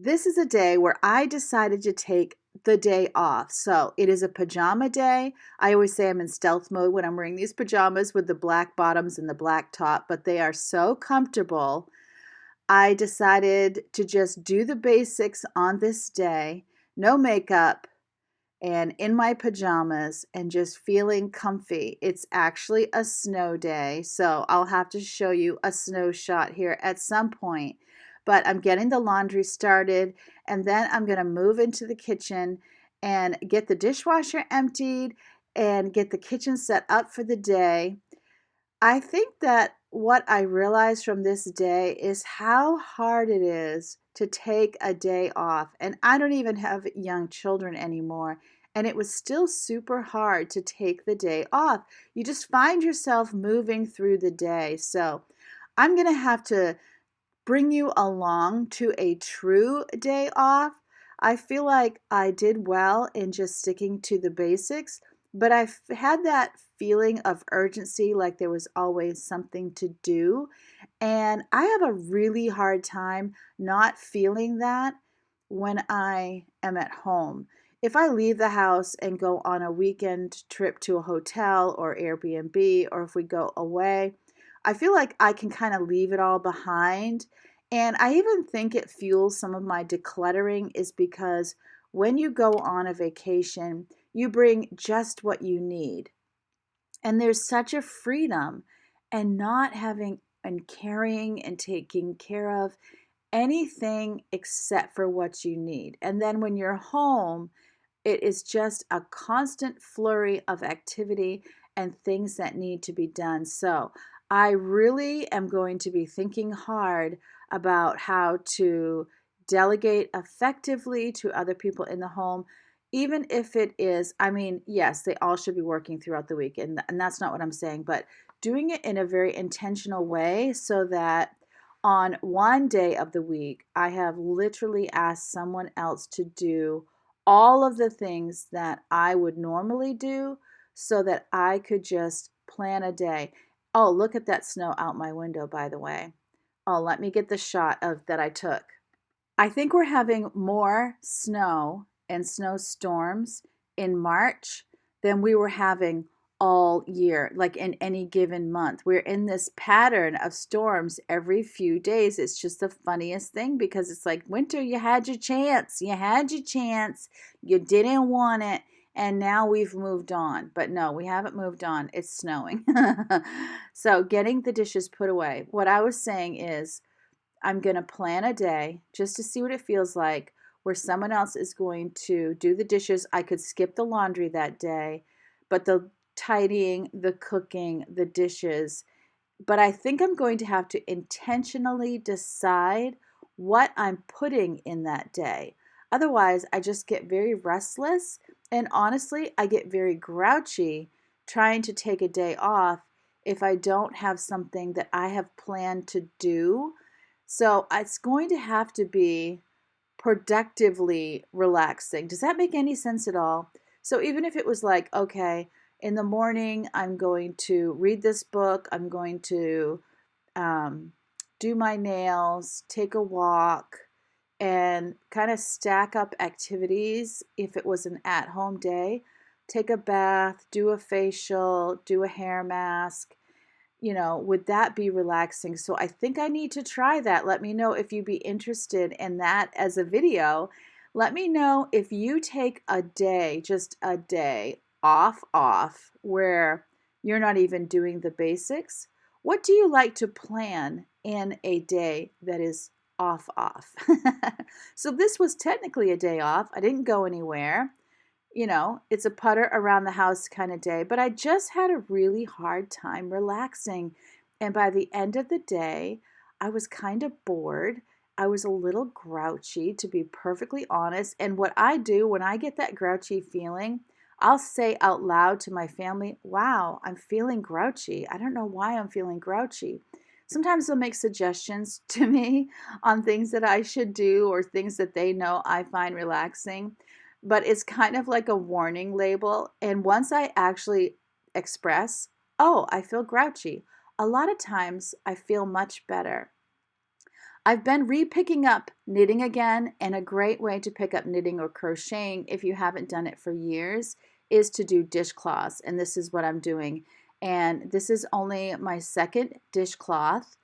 This is a day where I decided to take the day off. So it is a pajama day. I always say I'm in stealth mode when I'm wearing these pajamas with the black bottoms and the black top, but they are so comfortable. I decided to just do the basics on this day, no makeup, and in my pajamas and just feeling comfy. It's actually a snow day, so I'll have to show you a snow shot here at some point. But I'm getting the laundry started, and then I'm going to move into the kitchen and get the dishwasher emptied and get the kitchen set up for the day. I think that what I realized from this day is how hard it is to take a day off. And I don't even have young children anymore. And it was still super hard to take the day off. You just find yourself moving through the day. So I'm going to have to bring you along to a true day off. I feel like I did well in just sticking to the basics, but I've had that feeling of urgency, like there was always something to do. And I have a really hard time not feeling that when I am at home. If I leave the house and go on a weekend trip to a hotel or Airbnb, or if we go away, I feel like I can kind of leave it all behind. And I even think it fuels some of my decluttering is because when you go on a vacation, you bring just what you need. And there's such a freedom and not having and carrying and taking care of anything except for what you need. And then when you're home, it is just a constant flurry of activity and things that need to be done. So I really am going to be thinking hard about how to delegate effectively to other people in the home, even if it is, I mean, yes, they all should be working throughout the week, and that's not what I'm saying, but doing it in a very intentional way so that on one day of the week, I have literally asked someone else to do all of the things that I would normally do so that I could just plan a day. Oh, look at that snow out my window, by the way. Oh, let me get the shot of that I took. I think we're having more snow and snowstorms in March than we were having all year, like in any given month. We're in this pattern of storms every few days. It's just the funniest thing because it's like winter, you had your chance. You had your chance. You didn't want it. And now we've moved on. But no, we haven't moved on. It's snowing. So getting the dishes put away. What I was saying is, I'm going to plan a day just to see what it feels like where someone else is going to do the dishes. I could skip the laundry that day, but the tidying, the cooking, the dishes. But I think I'm going to have to intentionally decide what I'm putting in that day. Otherwise, I just get very restless. And honestly, I get very grouchy trying to take a day off if I don't have something that I have planned to do. So it's going to have to be productively relaxing. Does that make any sense at all? So even if it was like, okay, in the morning, I'm going to read this book, I'm going to um, do my nails, take a walk, and kind of stack up activities if it was an at home day. Take a bath, do a facial, do a hair mask, would that be relaxing? So I think I need to try that. Let me know if you'd be interested in that as a video. Let me know if you take a day, just a day off, where you're not even doing the basics. What do you like to plan in a day that is off? So this was technically a day off. I didn't go anywhere. It's a putter around the house kind of day, but I just had a really hard time relaxing. And by the end of the day, I was kind of bored. I was a little grouchy, to be perfectly honest. And what I do when I get that grouchy feeling, I'll say out loud to my family, wow, I'm feeling grouchy. I don't know why I'm feeling grouchy. Sometimes they'll make suggestions to me on things that I should do or things that they know I find relaxing, but it's kind of like a warning label. And once I actually express, oh, I feel grouchy, a lot of times I feel much better. I've been re-picking up knitting again, and a great way to pick up knitting or crocheting if you haven't done it for years is to do dishcloths, and this is what I'm doing. And this is only my second dishcloth.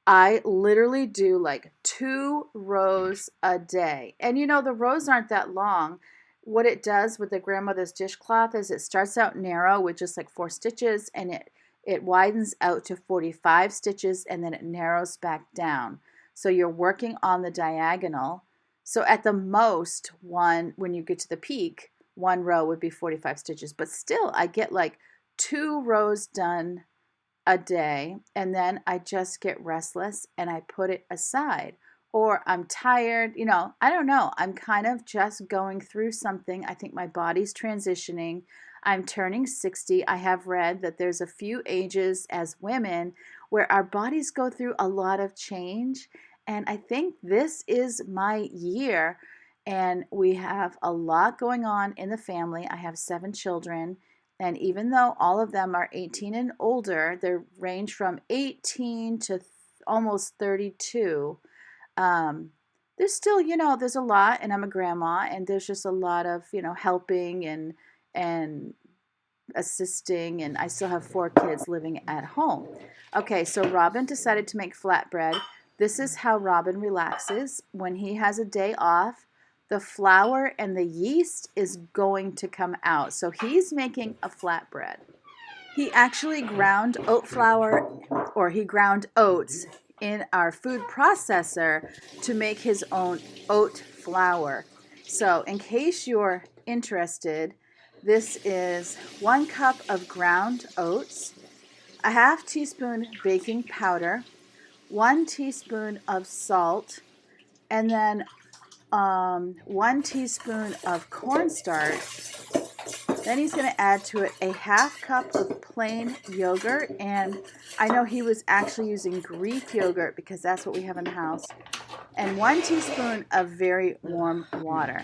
I literally do like 2 rows a day. And you know, the rows aren't that long. What it does with the grandmother's dishcloth is it starts out narrow with just like 4 stitches, and it widens out to 45 stitches, and then it narrows back down. So you're working on the diagonal. So at the most, when you get to the peak, 1 row would be 45 stitches. But still, I get like 2 rows done a day, and then I just get restless and I put it aside. Or I'm tired, you know, I don't know. I'm kind of just going through something. I think my body's transitioning. I'm turning 60. I have read that there's a few ages as women where our bodies go through a lot of change. And I think this is my year. And we have a lot going on in the family. I have 7 children. And even though all of them are 18 and older, they range from 18 to almost 32. There's still, you know, there's a lot, and I'm a grandma, and there's just a lot of, you know, helping and assisting, and I still have 4 kids living at home. Okay, so Robin decided to make flatbread. This is how Robin relaxes when he has a day off. The flour and the yeast is going to come out. So he's making a flatbread. He actually ground oat flour, or he ground oats in our food processor to make his own oat flour. So in case you're interested, this is 1 cup of ground oats, a 1/2 teaspoon baking powder, 1 teaspoon of salt, and then 1 teaspoon of cornstarch. Then he's going to add to it a 1/2 cup of plain yogurt, and I know he was actually using Greek yogurt because that's what we have in the house, and 1 teaspoon of very warm water.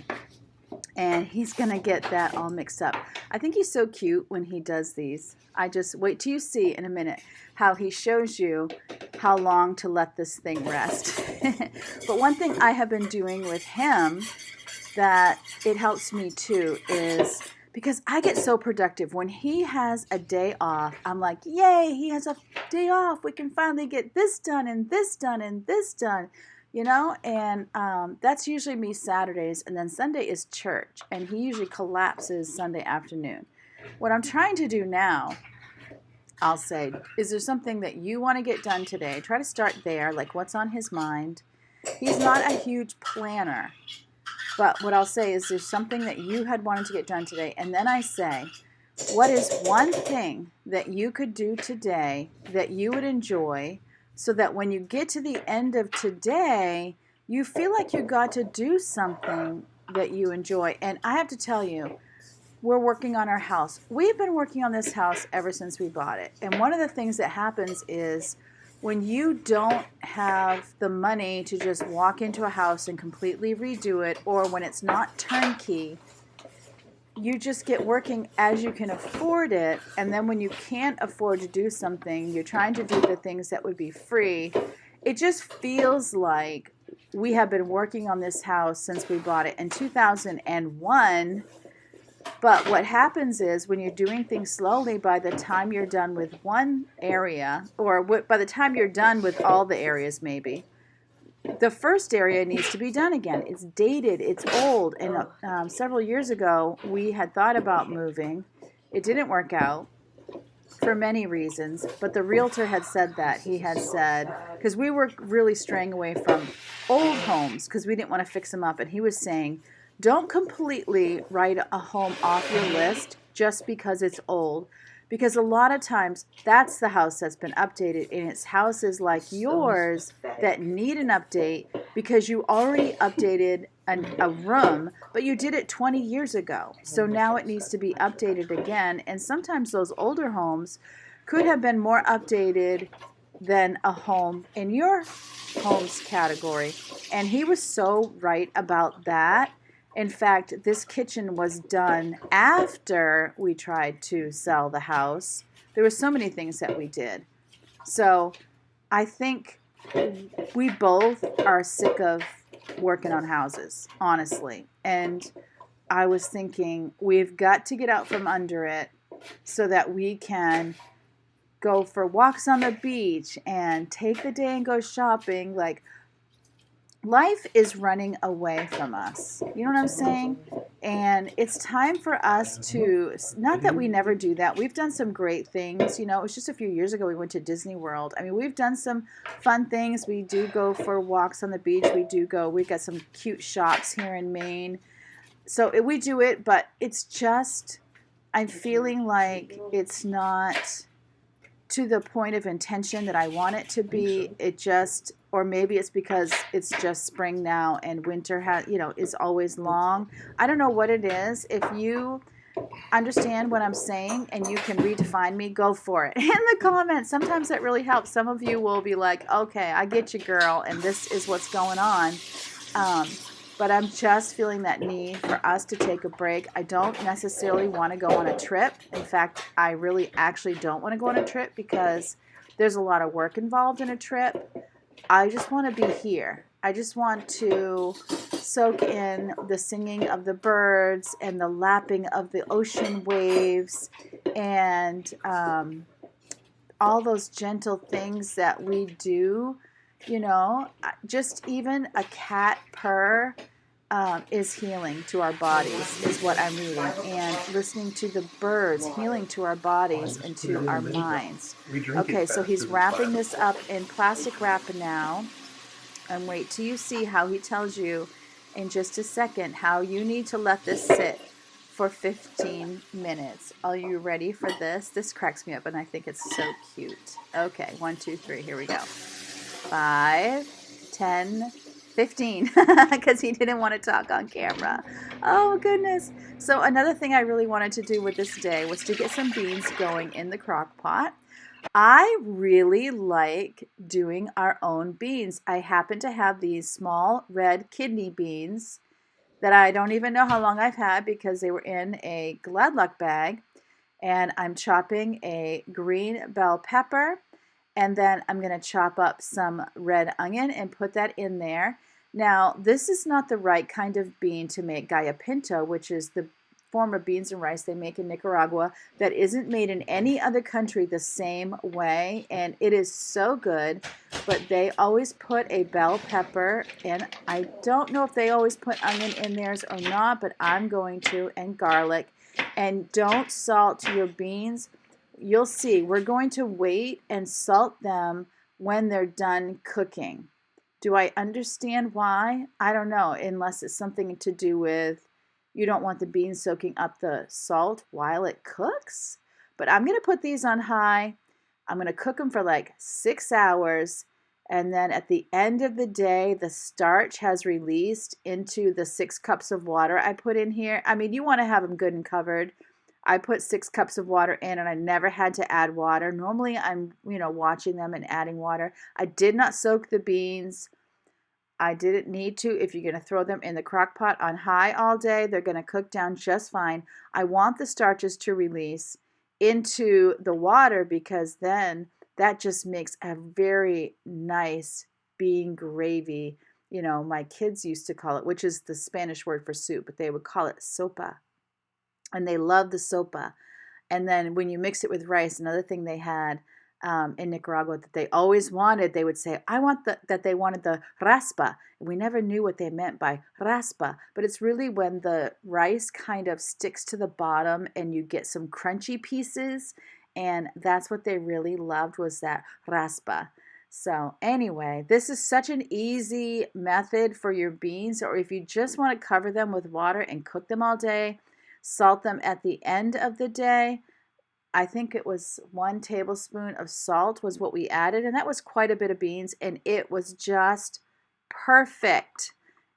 And he's going to get that all mixed up. I think he's so cute when he does these. I just wait till you see in a minute how he shows you how long to let this thing rest. But one thing I have been doing with him that it helps me too is because I get so productive. When he has a day off, I'm like, yay, he has a day off. We can finally get this done and this done and this done. You know, and that's usually me Saturdays, and then Sunday is church, and he usually collapses Sunday afternoon. What I'm trying to do now, I'll say, is there something that you want to get done today? Try to start there, like what's on his mind. He's not a huge planner, but what I'll say is there's something that you had wanted to get done today, and then I say, what is one thing that you could do today that you would enjoy, so that when you get to the end of today, you feel like you got to do something that you enjoy. And I have to tell you, we're working on our house. We've been working on this house ever since we bought it. And one of the things that happens is when you don't have the money to just walk into a house and completely redo it, or when it's not turnkey, you just get working as you can afford it, and then when you can't afford to do something, you're trying to do the things that would be free. It just feels like we have been working on this house since we bought it in 2001, but what happens is when you're doing things slowly, by the time you're done with one area, or by the time you're done with all the areas maybe, the first area needs to be done again. It's dated, it's old, and several years ago we had thought about moving. It didn't work out for many reasons, but the realtor had said that. He had said, because we were really straying away from old homes because we didn't want to fix them up, and he was saying, don't completely write a home off your list just because it's old. Because a lot of times that's the house that's been updated, and it's houses like yours that need an update because you already updated a room, but you did it 20 years ago. So now it needs to be updated again. And sometimes those older homes could have been more updated than a home in your homes category. And he was so right about that. In fact, this kitchen was done after we tried to sell the house. There were so many things that we did. So I think we both are sick of working on houses, honestly. And I was thinking we've got to get out from under it so that we can go for walks on the beach and take the day and go shopping. Like, life is running away from us. You know what I'm saying? And it's time for us to, not that we never do that. We've done some great things. You know, it was just a few years ago we went to Disney World. I mean, we've done some fun things. We do go for walks on the beach. We've got some cute shops here in Maine. So we do it, but it's just, I'm feeling like it's not to the point of intention that I want it to be. It just, or maybe it's because it's just spring now and winter is always long. I don't know what it is. If you understand what I'm saying and you can redefine me, go for it in the comments. Sometimes that really helps. Some of you will be like, okay, I get you, girl, and this is what's going on. But I'm just feeling that need for us to take a break. I don't necessarily want to go on a trip. In fact, I really actually don't want to go on a trip because there's a lot of work involved in a trip. I just want to be here. I just want to soak in the singing of the birds and the lapping of the ocean waves and all those gentle things that we do. You know, just even a cat purr is healing to our bodies, is what I'm reading. And listening to the birds healing to our bodies and to our minds. Okay, so he's wrapping this up in plastic wrap now. And wait till you see how he tells you in just a second how you need to let this sit for 15 minutes. Are you ready for this? This cracks me up and I think it's so cute. Okay, 1, 2, 3, here we go. 5, 10, 15, because he didn't want to talk on camera. Oh, goodness. So another thing I really wanted to do with this day was to get some beans going in the crock pot. I really like doing our own beans. I happen to have these small red kidney beans that I don't even know how long I've had because they were in a Glad Luck bag. And I'm chopping a green bell pepper. And then I'm going to chop up some red onion and put that in there. Now, this is not the right kind of bean to make jalapeno, which is the form of beans and rice they make in Nicaragua that isn't made in any other country the same way. And it is so good, but they always put a bell pepper in. I don't know if they always put onion in theirs or not, but I'm going to, and garlic. And don't salt your beans. You'll see, we're going to wait and salt them when they're done cooking. Do I understand why? I don't know, unless it's something to do with you don't want the beans soaking up the salt while it cooks. But I'm going to put these on high. I'm going to cook them for like 6 hours. And then at the end of the day, the starch has released into the 6 cups of water I put in here. I mean, you want to have them good and covered. I put 6 cups of water in and I never had to add water. Normally I'm, watching them and adding water. I did not soak the beans. I didn't need to. If you're going to throw them in the crock pot on high all day, they're going to cook down just fine. I want the starches to release into the water because then that just makes a very nice bean gravy. My kids used to call it, which is the Spanish word for soup, but they would call it sopa. And they love the sopa. And then when you mix it with rice, another thing they had in Nicaragua that they always wanted, they would say, I want that they wanted the raspa. And we never knew what they meant by raspa, but it's really when the rice kind of sticks to the bottom and you get some crunchy pieces. And that's what they really loved, was that raspa. So anyway, this is such an easy method for your beans, or if you just want to cover them with water and cook them all day, salt them at the end of the day. I think it was 1 tablespoon of salt was what we added, and that was quite a bit of beans, and it was just perfect.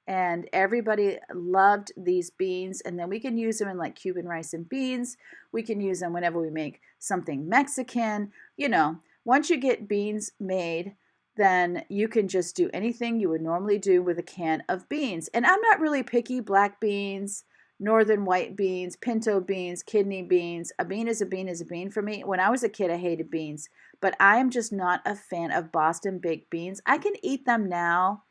And everybody loved these beans, and then we can use them in like Cuban rice and beans. We can use them whenever we make something Mexican. Once you get beans made, then you can just do anything you would normally do with a can of beans. And I'm not really picky. Black beans, northern white beans, pinto beans, kidney beans. A bean is a bean is a bean for me. When I was a kid, I hated beans, but I am just not a fan of Boston baked beans. I can eat them now,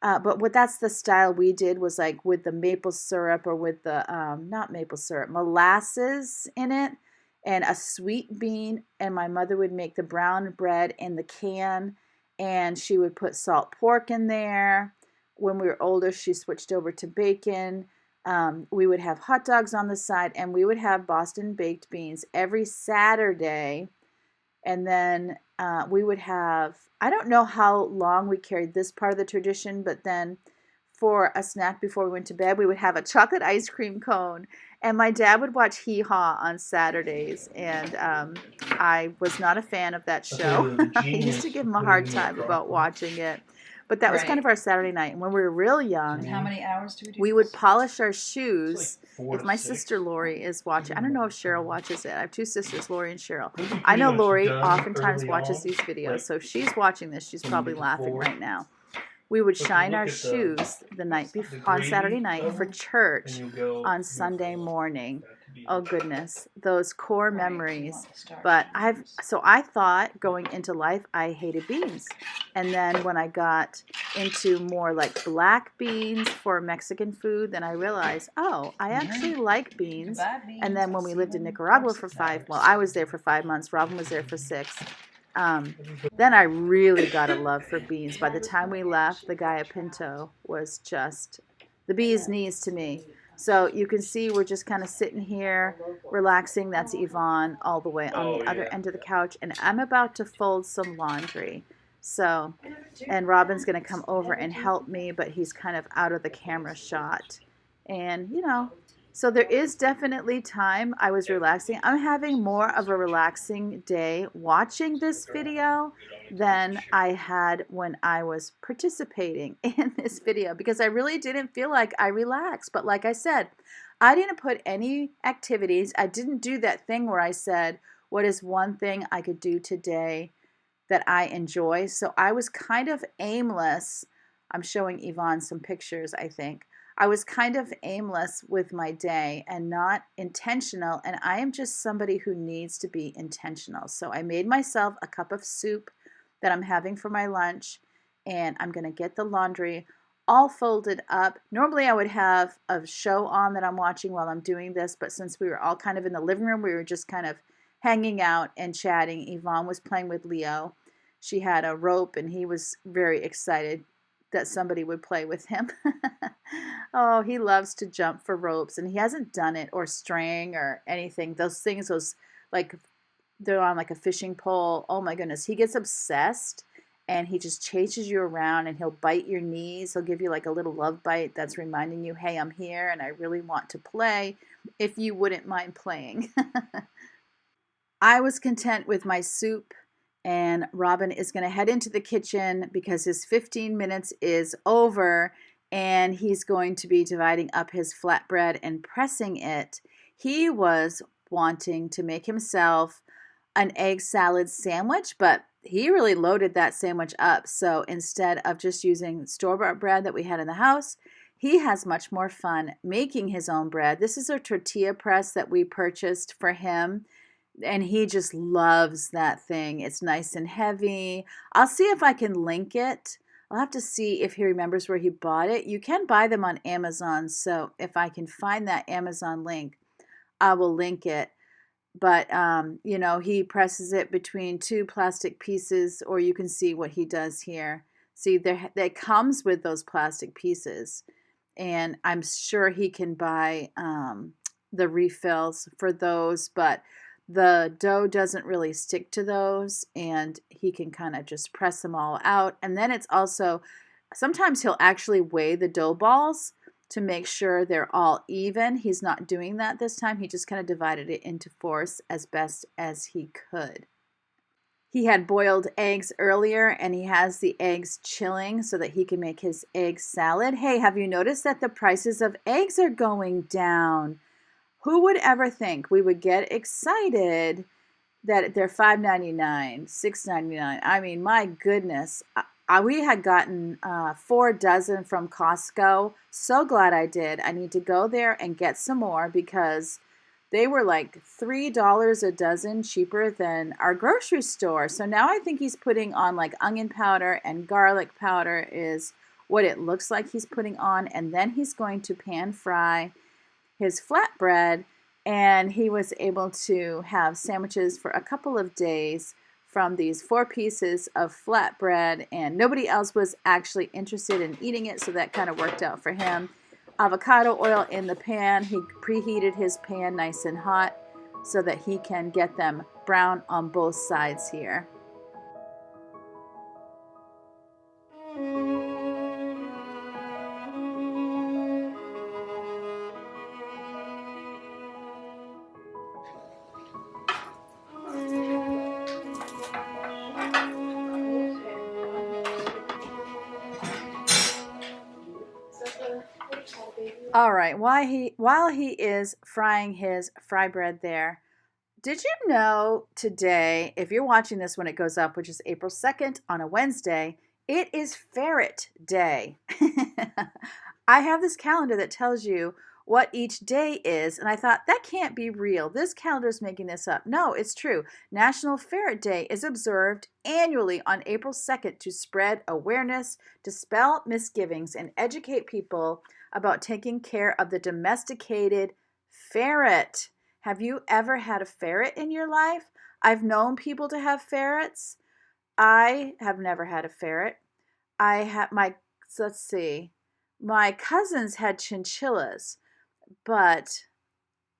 but that's the style we did, was like with the maple syrup, or with the, not maple syrup, molasses in it, and a sweet bean. And my mother would make the brown bread in the can, and she would put salt pork in there. When we were older, she switched over to bacon. We would have hot dogs on the side, and we would have Boston baked beans every Saturday. And then we would have, I don't know how long we carried this part of the tradition, but then for a snack before we went to bed, we would have a chocolate ice cream cone. And my dad would watch Hee Haw on Saturdays, and I was not a fan of that show. I used to give him a hard time about watching it. But that was kind of our Saturday night. And when we were real young, And how many hours do we do? we would polish our shoes. Like If my 4 to 6. sister Lori is watching, I don't know if Cheryl watches it. I have two sisters, Lori and Cheryl. Those are I know pretty much Lori done oftentimes early watches on, these videos, like so if she's watching this, she's when you probably get to laughing 4. right now. We would But you shine look our at the shoes the night before, on gravy Saturday night, for level, church and you go on Sunday morning. that to be Oh goodness, those core Right, you memories. want the starch. But I thought going into life I hated beans. And then when I got into more like black beans for Mexican food, then I realized, oh, I actually like beans. And then when we lived in Nicaragua for I was there for 5 months. Robin was there for 6. Then I really got a love for beans. By the time we left, the Jalapeno was just the bee's knees to me. So you can see we're just kind of sitting here, relaxing. That's Yvonne all the way on the other end of the couch. And I'm about to fold some laundry. So, and Robin's going to come over and help me, but he's kind of out of the camera shot. And, you know, so there is definitely time I was relaxing. I'm having more of a relaxing day watching this video than I had when I was participating in this video, because I really didn't feel like I relaxed. But like I said, I didn't put any activities. I didn't do that thing where I said, what is one thing I could do today that I enjoy? So I was kind of aimless. I'm showing Yvonne some pictures, I think. I was kind of aimless with my day and not intentional, and I am just somebody who needs to be intentional. So I made myself a cup of soup that I'm having for my lunch, and I'm going to get the laundry all folded up. Normally I would have a show on that I'm watching while I'm doing this, but since we were all kind of in the living room, we were just kind of hanging out and chatting. Yvonne was playing with Leo. She had a rope, and he was very excited that somebody would play with him. Oh, he loves to jump for ropes, and he hasn't done it, or string or anything. Those things, those like they're on like a fishing pole. Oh my goodness, he gets obsessed, and he just chases you around, and he'll bite your knees. He'll give you like a little love bite that's reminding you, hey, I'm here and I really want to play, if you wouldn't mind playing. I was content with my soup, and Robin is going to head into the kitchen because his 15 minutes is over, and he's going to be dividing up his flatbread and pressing it. He was wanting to make himself an egg salad sandwich, but he really loaded that sandwich up. So instead of just using store-bought bread that we had in the house, he has much more fun making his own bread. This is a tortilla press that we purchased for him, and he just loves that thing. It's nice and heavy. I'll see if I can link it. I'll have to see if he remembers where he bought it. You can buy them on Amazon, so if I can find that Amazon link, I will link it. But, you know, he presses it between 2 plastic pieces, or you can see what he does here. See, that comes with those plastic pieces, and I'm sure he can buy the refills for those, but the dough doesn't really stick to those, and he can kind of just press them all out. And then it's also, sometimes he'll actually weigh the dough balls to make sure they're all even. He's not doing that this time. He just kind of divided it into 4ths as best as he could. He had boiled eggs earlier, and he has the eggs chilling so that he can make his egg salad. Hey, have you noticed that the prices of eggs are going down? Who would ever think we would get excited that they're $5.99, $6.99? I mean, my goodness. We had gotten 4 dozen from Costco. So glad I did. I need to go there and get some more because they were like $3 a dozen cheaper than our grocery store. So now I think he's putting on like onion powder and garlic powder is what it looks like he's putting on. And then he's going to pan fry his flatbread. And he was able to have sandwiches for a couple of days from these 4 pieces of flatbread, and nobody else was actually interested in eating it, so that kind of worked out for him. Avocado oil in the pan. He preheated his pan nice and hot so that he can get them brown on both sides here. All right, while he is frying his fry bread there, did you know today, if you're watching this when it goes up, which is April 2nd on a Wednesday, it is Ferret Day. I have this calendar that tells you what each day is, and I thought, that can't be real. This calendar is making this up. No, it's true. National Ferret Day is observed annually on April 2nd to spread awareness, dispel misgivings, and educate people about taking care of the domesticated ferret. Have you ever had a ferret in your life? I've known people to have ferrets. I have never had a ferret. Let's see, my cousins had chinchillas, but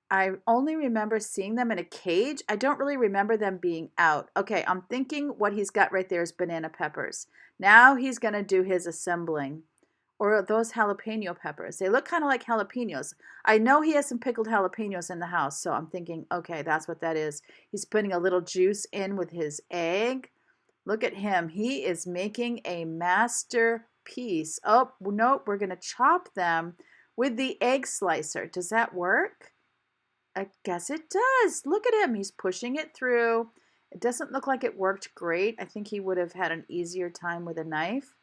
I only remember seeing them in a cage. I don't really remember them being out. Okay, I'm thinking what he's got right there is banana peppers. Now he's going to do his assembling. Or those jalapeno peppers. They look kind of like jalapenos. I know he has some pickled jalapenos in the house, so I'm thinking, okay, that's what that is. He's putting a little juice in with his egg. Look at him. He is making a masterpiece. Oh, no, we're going to chop them with the egg slicer. Does that work? I guess it does. Look at him. He's pushing it through. It doesn't look like it worked great. I think he would have had an easier time with a knife.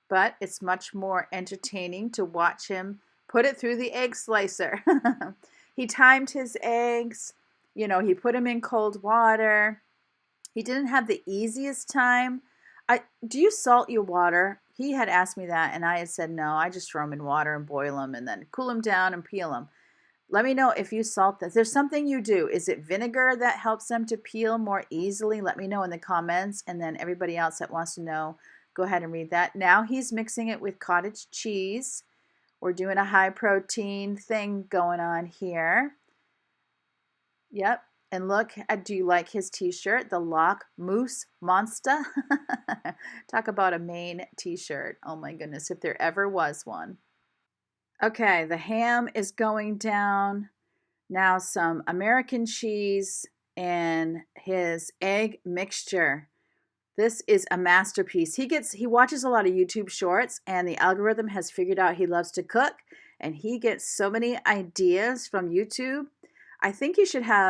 But it's much more entertaining to watch him put it through the egg slicer. He timed his eggs. You know, he put them in cold water. He didn't have the easiest time. Do you salt your water? He had asked me that, and I had said no. I just throw them in water and boil them and then cool them down and peel them. Let me know if you salt this. There's something you do. Is it vinegar that helps them to peel more easily? Let me know in the comments, and then everybody else that wants to know, go ahead and read that. Now he's mixing it with cottage cheese. We're doing a high protein thing going on here. Yep. And look, do you like his t-shirt? The Loch Moose Monster. Talk about a Maine t-shirt. Oh my goodness, if there ever was one. Okay, the ham is going down. Now some American cheese and his egg mixture. This is a masterpiece. He watches a lot of YouTube shorts, and the algorithm has figured out he loves to cook, and he gets so many ideas from YouTube. I think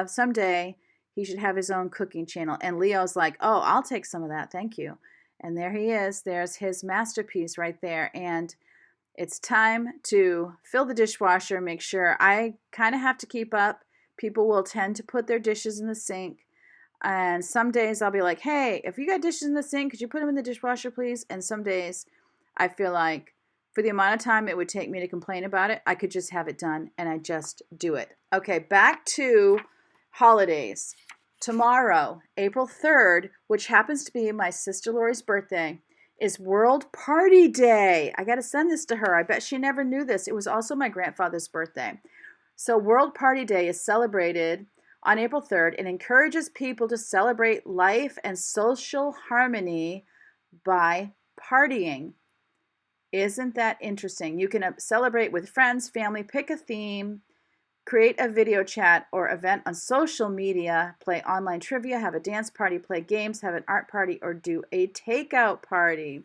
someday he should have his own cooking channel. And Leo's like, oh, I'll take some of that. Thank you. And there he is. There's his masterpiece right there. And it's time to fill the dishwasher. Make sure I kind of have to keep up. People will tend to put their dishes in the sink. And some days I'll be like, hey, if you got dishes in the sink, could you put them in the dishwasher, please? And some days I feel like for the amount of time it would take me to complain about it, I could just have it done, and I just do it. Okay, back to holidays. Tomorrow, April 3rd, which happens to be my sister Lori's birthday, is World Party Day. I got to send this to her. I bet she never knew this. It was also my grandfather's birthday. So World Party Day is celebrated on April 3rd and encourages people to celebrate life and social harmony by partying. Isn't that interesting? You can celebrate with friends, family, pick a theme, create a video chat or event on social media, play online trivia, have a dance party, play games, have an art party, or do a takeout party.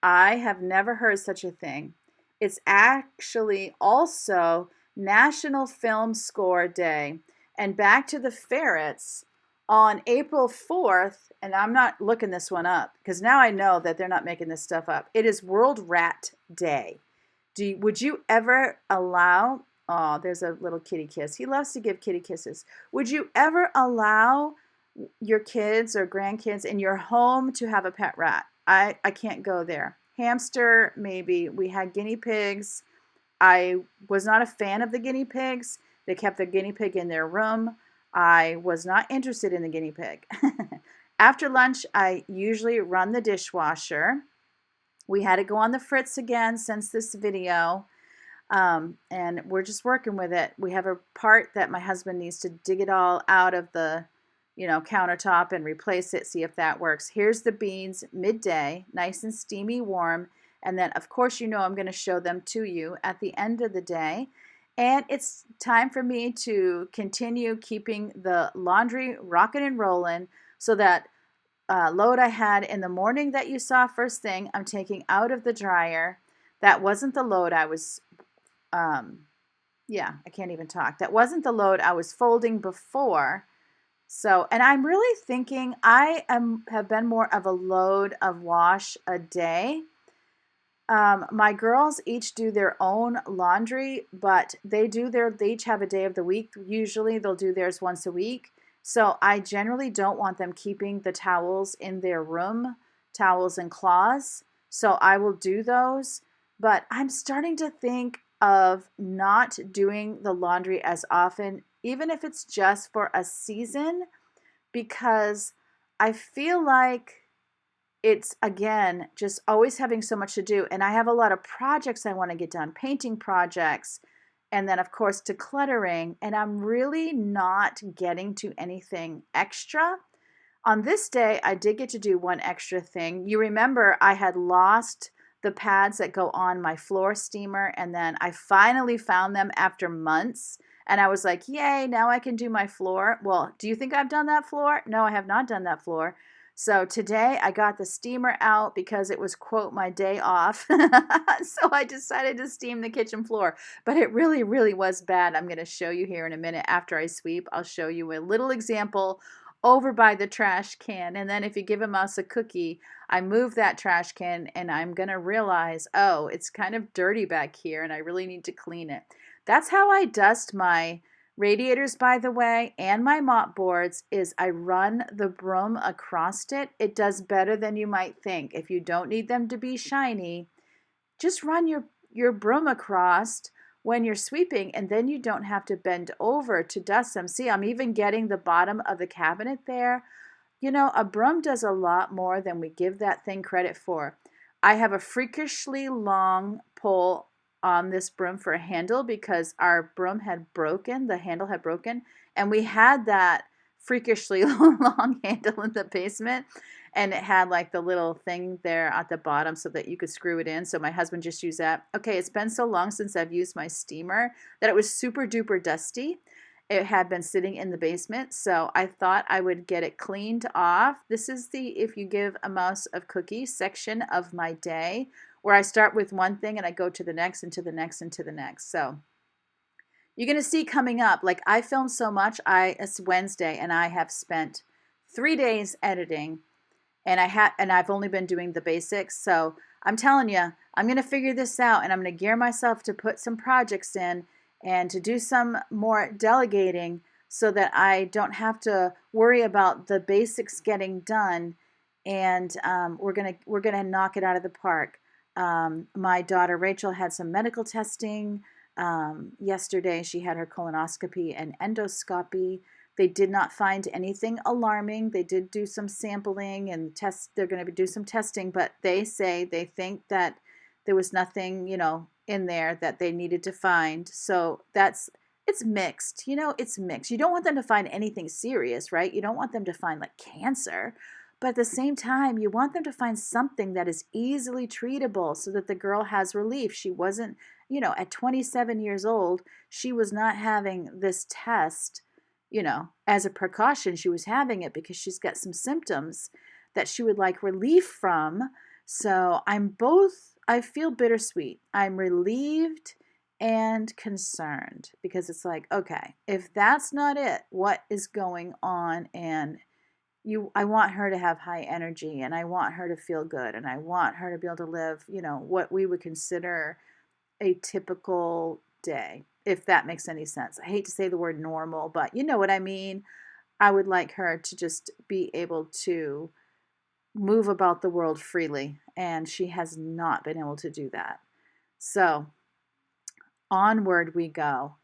I have never heard such a thing. It's actually also National Film Score Day. And back to the ferrets, on April 4th and I'm not looking this one up because now I know that they're not making this stuff up. It is World Rat Day. Would you ever allow, oh, there's a little kitty kiss. He loves to give kitty kisses. Would you ever allow your kids or grandkids in your home to have a pet rat? I can't go there. Hamster, maybe. We had guinea pigs. I was not a fan of the guinea pigs. They kept the guinea pig in their room. I was not interested in the guinea pig. After lunch, I usually run the dishwasher. We had to go on the fritz again since this video, and we're just working with it. We have a part that my husband needs to dig it all out of the, countertop and replace it, see if that works. Here's the beans midday, nice and steamy warm. And then, of course, I'm going to show them to you at the end of the day. And it's time for me to continue keeping the laundry rocking and rolling so that load I had in the morning that you saw first thing, I'm taking out of the dryer. That wasn't the load I was, I can't even talk. That wasn't the load I was folding before. So, and I'm really thinking have been more of a load of wash a day. My girls each do their own laundry, but they each have a day of the week. Usually they'll do theirs once a week. So I generally don't want them keeping the towels in their room, towels and cloths. So I will do those, but I'm starting to think of not doing the laundry as often, even if it's just for a season, because I feel like it's, again, just always having so much to do. And I have a lot of projects I want to get done, painting projects, and then, of course, decluttering. And I'm really not getting to anything extra. On this day, I did get to do one extra thing. You remember I had lost the pads that go on my floor steamer, and then I finally found them after months. And I was like, yay, now I can do my floor. Well, do you think I've done that floor? No, I have not done that floor. So today I got the steamer out because it was, quote, my day off. So I decided to steam the kitchen floor. But it really, really was bad. I'm going to show you here in a minute after I sweep. I'll show you a little example over by the trash can. And then if you give a mouse a cookie, I move that trash can and I'm going to realize, oh, it's kind of dirty back here and I really need to clean it. That's how I dust my radiators, by the way, and my mop boards, is I run the broom across it. It does better than you might think. If you don't need them to be shiny, just run your broom across when you're sweeping, and then you don't have to bend over to dust them. See, I'm even getting the bottom of the cabinet there. A broom does a lot more than we give that thing credit for. I have a freakishly long pole on this broom for a handle because our broom had broken, the handle had broken, and we had that freakishly long handle in the basement, and it had like the little thing there at the bottom so that you could screw it in. So my husband just used that. Okay, it's been so long since I've used my steamer that it was super duper dusty. It had been sitting in the basement, so I thought I would get it cleaned off. This is the if you give a mouse a cookie section of my day, where I start with one thing and I go to the next and to the next and to the next. So you're going to see coming up, like I filmed so much, it's Wednesday and I have spent 3 days editing and I've only been doing the basics. So I'm telling you, I'm going to figure this out and I'm going to gear myself to put some projects in and to do some more delegating so that I don't have to worry about the basics getting done. And we're gonna knock it out of the park. My daughter Rachel had some medical testing yesterday. She had her colonoscopy and endoscopy. They did not find anything alarming. They did do some sampling and tests. They're going to do some testing, but they say they think that there was nothing, in there that they needed to find. So it's mixed. It's mixed. You don't want them to find anything serious, right? You don't want them to find like cancer. But at the same time, you want them to find something that is easily treatable so that the girl has relief. She wasn't, at 27 years old, she was not having this test, as a precaution. She was having it because she's got some symptoms that she would like relief from. So I feel bittersweet. I'm relieved and concerned because it's like, okay, if that's not it, what is going on? And I want her to have high energy, and I want her to feel good, and I want her to be able to live, what we would consider a typical day, if that makes any sense. I hate to say the word normal, but you know what I mean. I would like her to just be able to move about the world freely, and she has not been able to do that. So, onward we go.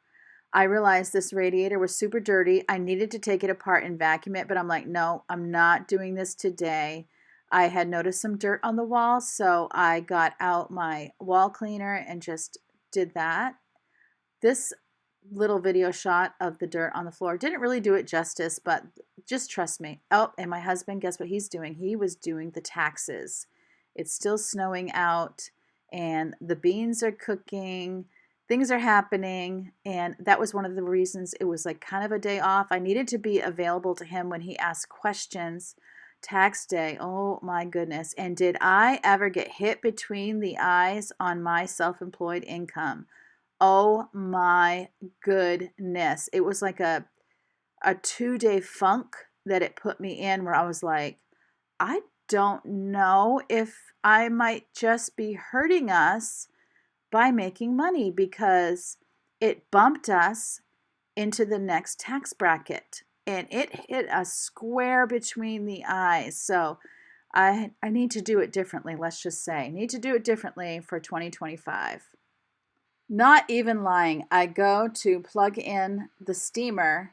I realized this radiator was super dirty. I needed to take it apart and vacuum it, but I'm like, no, I'm not doing this today. I had noticed some dirt on the wall, so I got out my wall cleaner and just did that. This little video shot of the dirt on the floor didn't really do it justice, but just trust me. Oh, and my husband, guess what he's doing? He was doing the taxes. It's still snowing out, and the beans are cooking. Things are happening, and that was one of the reasons it was like kind of a day off. I needed to be available to him when he asked questions. Tax day, oh my goodness. And did I ever get hit between the eyes on my self-employed income? Oh my goodness. It was like a 2-day funk that it put me in, where I was like, I don't know if I might just be hurting us by making money, because it bumped us into the next tax bracket and it hit a square between the eyes. So I need to do it differently. Let's just say, need to do it differently for 2025. Not even lying. I go to plug in the steamer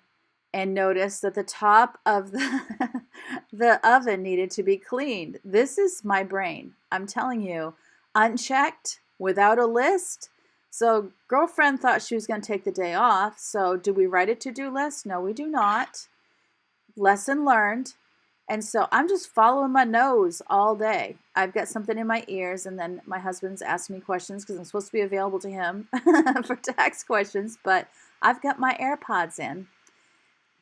and notice that the top of the oven needed to be cleaned. This is my brain. I'm telling you, unchecked, without a list. So girlfriend thought she was going to take the day off. So do we write a to-do list? No, we do not. Lesson learned. And so I'm just following my nose all day. I've got something in my ears, and then my husband's asking me questions because I'm supposed to be available to him for tax questions, but I've got my AirPods in.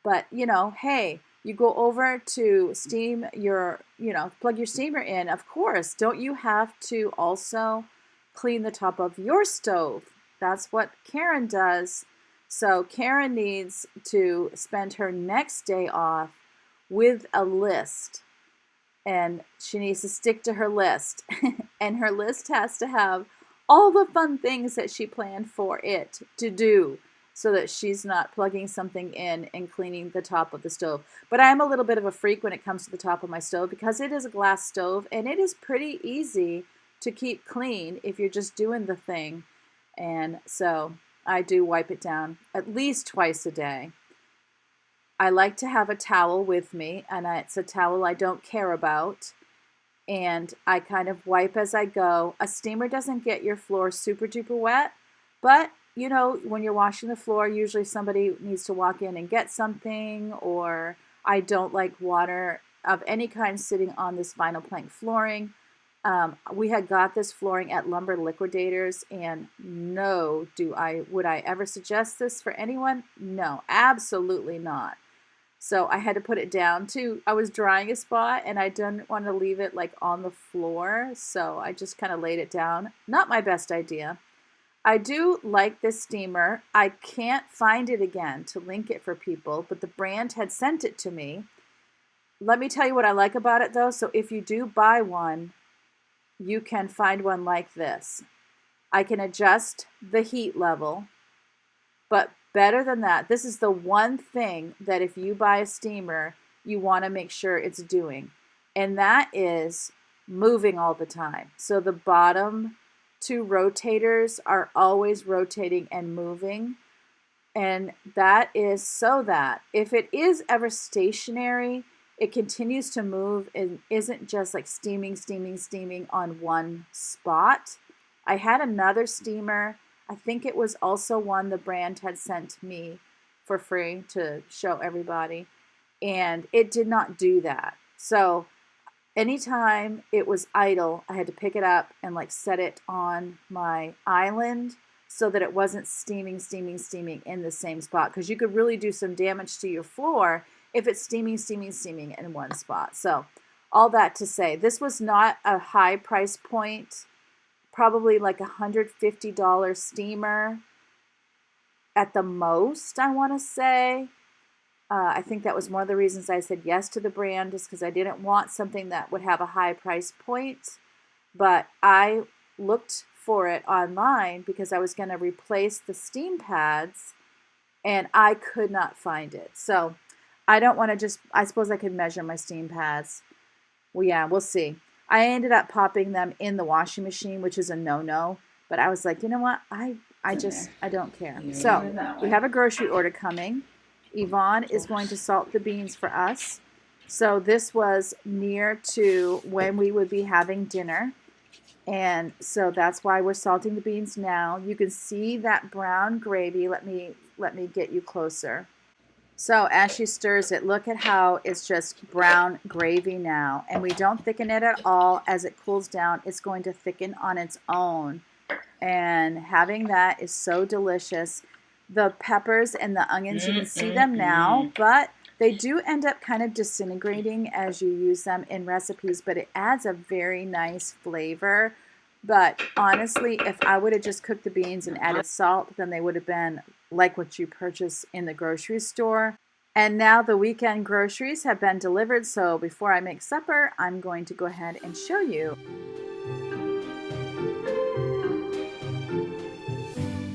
But, hey, you go over to steam your, plug your steamer in. Of course, don't you have to also clean the top of your stove? That's what Karen does. So Karen needs to spend her next day off with a list, and she needs to stick to her list. And her list has to have all the fun things that she planned for it to do, so that she's not plugging something in and cleaning the top of the stove. But I am a little bit of a freak when it comes to the top of my stove, because it is a glass stove and it is pretty easy to keep clean if you're just doing the thing. And so I do wipe it down at least twice a day. I like to have a towel with me, and it's a towel I don't care about, and I kind of wipe as I go. A steamer doesn't get your floor super duper wet, but when you're washing the floor, usually somebody needs to walk in and get something, or I don't like water of any kind sitting on this vinyl plank flooring. We had got this flooring at Lumber Liquidators, and no, would I ever suggest this for anyone? No, absolutely not. So I had to put it down too. I was drying a spot, and I didn't want to leave it like on the floor, so I just kind of laid it down. Not my best idea. I do like this steamer. I can't find it again to link it for people, but the brand had sent it to me. Let me tell you what I like about it though. So if you do buy one, you can find one like this. I can adjust the heat level, but better than that, this is the one thing that if you buy a steamer, you want to make sure it's doing, and that is moving all the time. So the bottom two rotators are always rotating and moving, and that is so that if it is ever stationary, it continues to move and isn't just like steaming on one spot. I had another steamer. I think it was also one the brand had sent me for free to show everybody, and it did not do that. So anytime it was idle, I had to pick it up and like set it on my island so that it wasn't steaming in the same spot, because you could really do some damage to your floor if it's steaming in one spot. So all that to say, this was not a high price point. Probably like $150 steamer at the most, I want to say. I think that was one of the reasons I said yes to the brand, is because I didn't want something that would have a high price point. But I looked for it online because I was going to replace the steam pads and I could not find it. So I don't want to just, I suppose I could measure my steam pads. Well, yeah, we'll see. I ended up popping them in the washing machine, which is a no-no. But I was like, you know what? I don't care. So we have a grocery order coming. Yvonne is going to salt the beans for us. So this was near to when we would be having dinner. And so that's why we're salting the beans now. You can see that brown gravy. Let me get you closer. So as she stirs it, look at how it's just brown gravy now. And we don't thicken it at all. As it cools down, it's going to thicken on its own. And having that is so delicious. The peppers and the onions, you can see them now, but they do end up kind of disintegrating as you use them in recipes, but it adds a very nice flavor. But honestly, if I would have just cooked the beans and added salt, then they would have been like what you purchase in the grocery store. And now the weekend groceries have been delivered, so before I make supper, I'm going to go ahead and show you.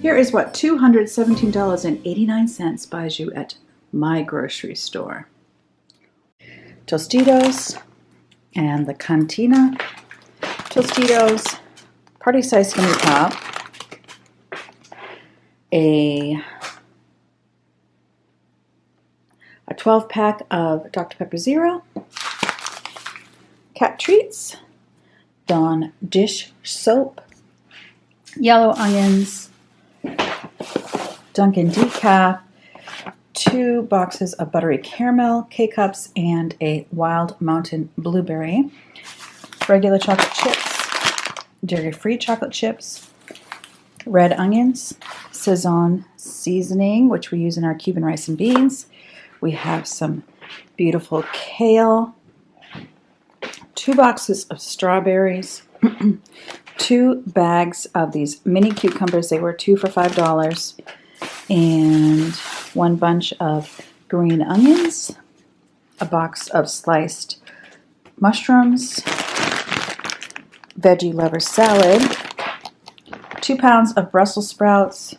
Here is what $217.89 buys you at my grocery store. Tostitos and the Cantina. Tostitos, party size skinny pop. A 12 pack of Dr. Pepper Zero. Cat treats. Dawn dish soap. Yellow onions. Dunkin' decaf, 2 boxes of buttery caramel K-Cups, and a Wild Mountain blueberry, regular chocolate chips, dairy-free chocolate chips, red onions, Sazon seasoning, which we use in our Cuban rice and beans. We have some beautiful kale, 2 boxes of strawberries, 2 bags of these mini cucumbers. They were 2 for $5. And 1 bunch of green onions, a box of sliced mushrooms, veggie lover salad, 2 pounds of Brussels sprouts,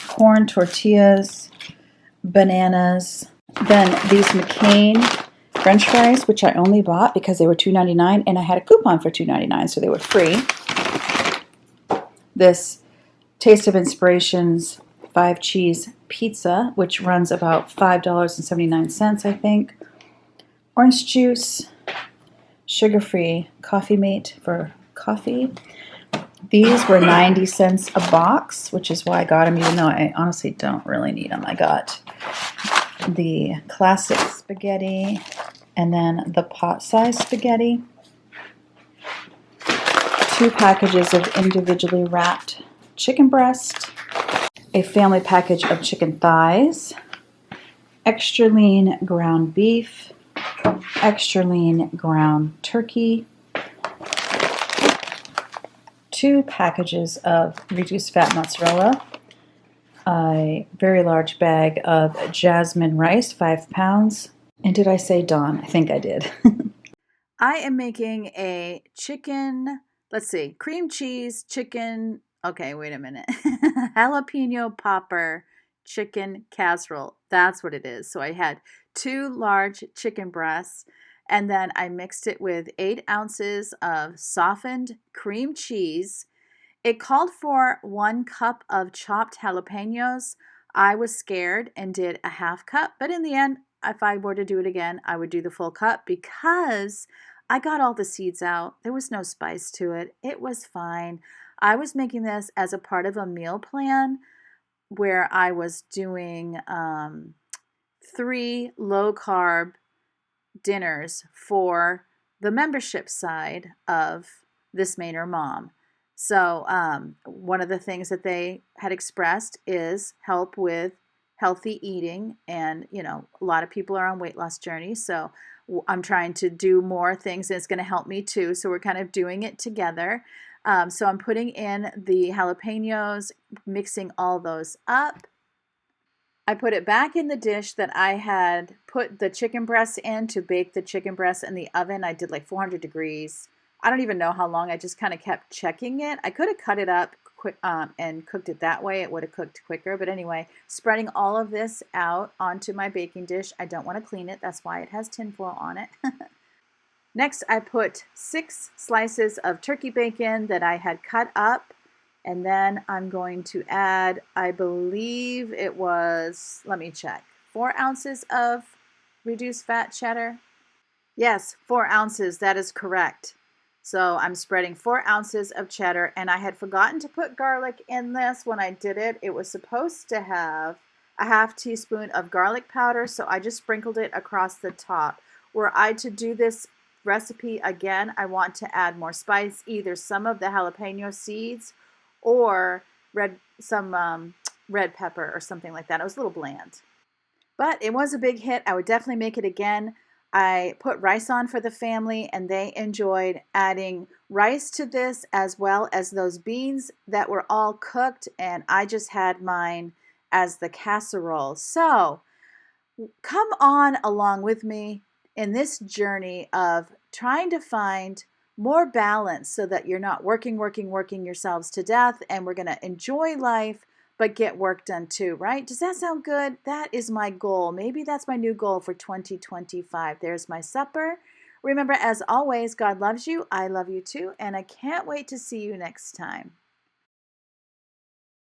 corn tortillas, bananas, then these McCain French fries, which I only bought because they were $2.99 and I had a coupon for $2.99, so they were free. This Taste of Inspirations 5-cheese pizza, which runs about $5.79, I think. Orange juice, sugar-free coffee mate for coffee. These were 90 cents a box, which is why I got them, even though I honestly don't really need them. I got the classic spaghetti and then the pot-sized spaghetti. 2 packages of individually wrapped chicken breast. A family package of chicken thighs, extra lean ground beef, extra lean ground turkey, 2 packages of reduced fat mozzarella, a very large bag of jasmine rice, 5 pounds. And did I say Dawn? I think I did. I am making a chicken, let's see, cream cheese, chicken, okay, wait a minute. Jalapeno popper chicken casserole. That's what it is. So I had 2 large chicken breasts, and then I mixed it with 8 ounces of softened cream cheese. It called for 1 cup of chopped jalapenos. I was scared and did a half cup, but in the end, if I were to do it again, I would do the full cup because I got all the seeds out. There was no spice to it. It was fine. I was making this as a part of a meal plan where I was doing 3 low-carb dinners for the membership side of thismainermom. So one of the things that they had expressed is help with healthy eating, and a lot of people are on weight loss journeys, so I'm trying to do more things, and it's going to help me too, so we're kind of doing it together. So I'm putting in the jalapenos, mixing all those up. I put it back in the dish that I had put the chicken breast in to bake the chicken breast in the oven. I did like 400 degrees. I don't even know how long. I just kind of kept checking it. I could have cut it up quick and cooked it that way. It would have cooked quicker. But anyway, spreading all of this out onto my baking dish. I don't want to clean it. That's why it has tinfoil on it. Next, I put 6 slices of turkey bacon that I had cut up. And then I'm going to add, I believe it was, let me check, 4 ounces of reduced fat cheddar. Yes, 4 ounces, that is correct. So I'm spreading 4 ounces of cheddar, and I had forgotten to put garlic in this when I did it. It was supposed to have a half teaspoon of garlic powder, so I just sprinkled it across the top. Were I to do this recipe again, I want to add more spice, either some of the jalapeno seeds or some red pepper or something like that. It was a little bland. But it was a big hit. I would definitely make it again. I put rice on for the family, and they enjoyed adding rice to this as well as those beans that were all cooked, and I just had mine as the casserole. So come on along with me in this journey of trying to find more balance so that you're not working yourselves to death, and we're going to enjoy life but get work done too, right? Does that sound good? That is my goal. Maybe that's my new goal for 2025. There's my supper. Remember, as always, God loves you. I love you too. And I can't wait to see you next time.